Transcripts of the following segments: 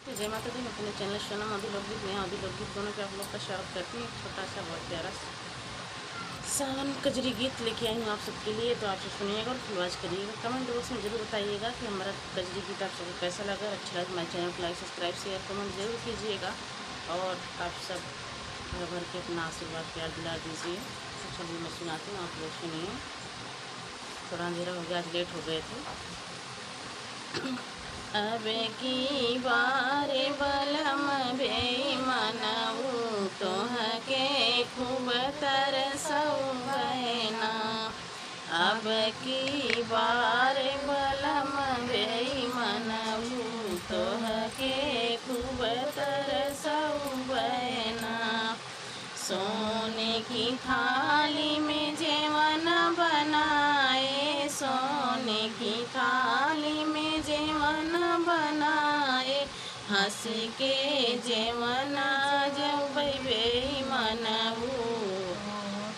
तो जय माता दी। मैं अपने चैनल सोनम आदि लोकगीत में आदि लोकगीत दोनों पे आप लोग का स्वागत करती हूँ। छोटा सा बहुत प्यारा सावन कजरी गीत लेके आई हूँ आप सबके लिए, तो आप सब सुनिएगा और फुलवाज करिएगा। कमेंट बॉक्स में जरूर बताइएगा कि हमारा कजरी गीत आप सबको कैसा लगा। अच्छा लगा हमारे चैनल को लाइक सब्सक्राइब शेयर कमेंट जरूर कीजिएगा और आप सब भर भर के अपना आशीर्वाद प्यार दिला दीजिए। तो चलिए मैं सुनाती हूँ, आप लोग सुनिए। थोड़ा अंधेरा हो गया, आज लेट हो गए थे। अब की बारे बलम बेईमानऊ तोहके खूब तरसऊ बहना। अब की बार बलम बेईमानऊ तोहके खूब तरसऊ बहना। सोने की थाली में जेवन बनाए, सोने की थाली में जेवन बनाए, हंस के जेवन जब बेईमानऊ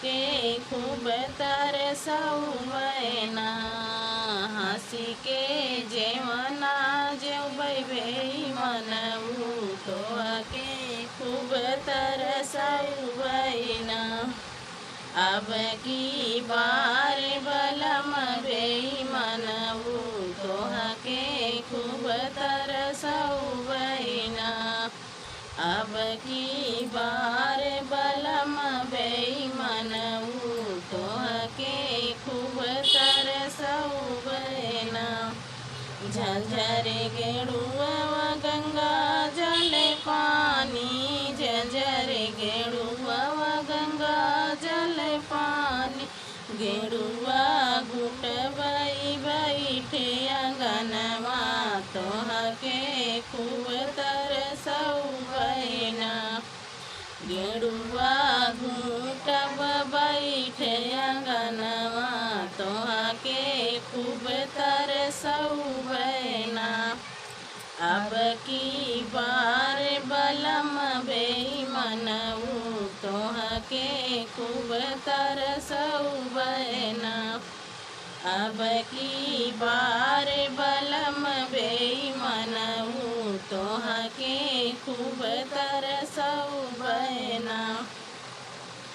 के खूब तरसऊ बहना। हंस के जेवन जब बेईमानऊ तो के खूब तरसऊ बहना। अब की बार बलम बेईमानऊ तोहके खूब तरसऊ बहना। अब की बार बलम बेईमानऊ तोहके खूब तरसऊ बहना। झंझर गेड़ुआ गंगा जल पानी, झंझर गेड़ुआ गंगा जल पानी, गेड़ुआ घुट बैठे अंगनवा तोहके खूब तरसऊ बहना। गेड़ुआ घूट बैठे अंगनवा तोहके खूब तरसऊ बहना। अब की बार बलम बेईमानऊ तोहके खूब तरसऊ बहना। अब की बार बलम बेईमानऊ तोहके खूब तरसऊ बहना।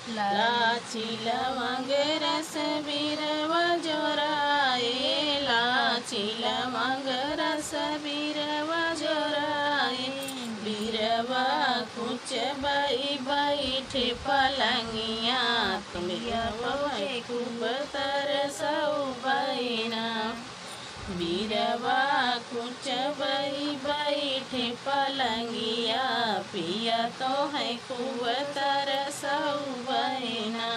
लाची लवंग रस बिरवा जोराए, लाची लवंग रस बिरवा जोराए, बिरवा कुछ बैठे पलंगिया तुम्हें खूब तरसऊ बहना। बिरवा कुछ बैठे पलंगिया पिया तो है खूब तरसऊ बहना।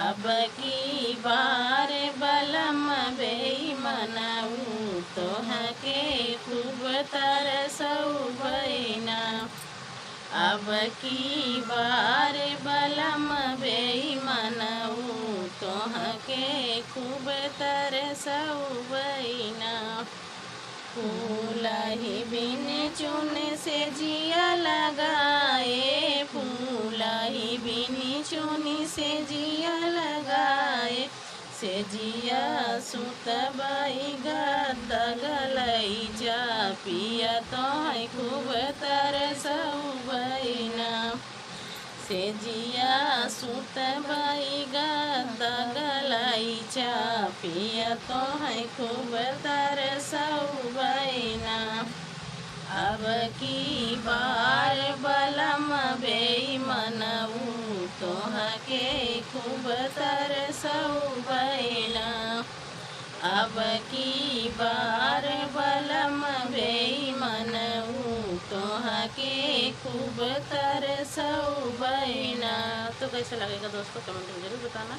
अब की बार बलम बेईमानऊ तोहके खूब तरसऊ बहना। अब की बार बलम बेईमानऊ तोहके खूब तरसऊ बहना। फूल ही बिन चुन से जिया लगाए, फूल ही बिन चुन से जिया लगाए, से जिया सुत गद गलई जा पिया तो खूब तरसऊ बहना। से जिया सुत गद गलई जा पिया तो खूब तरसऊ बहना। अब की बार बलम बेईमानऊ तोहके खूब तरसऊ बहना। अब की बार बलम बेईमानऊ तोहके खूब तरसऊ बहना। तो कैसा लगेगा दोस्तों, कमेंट में जरूर बताना।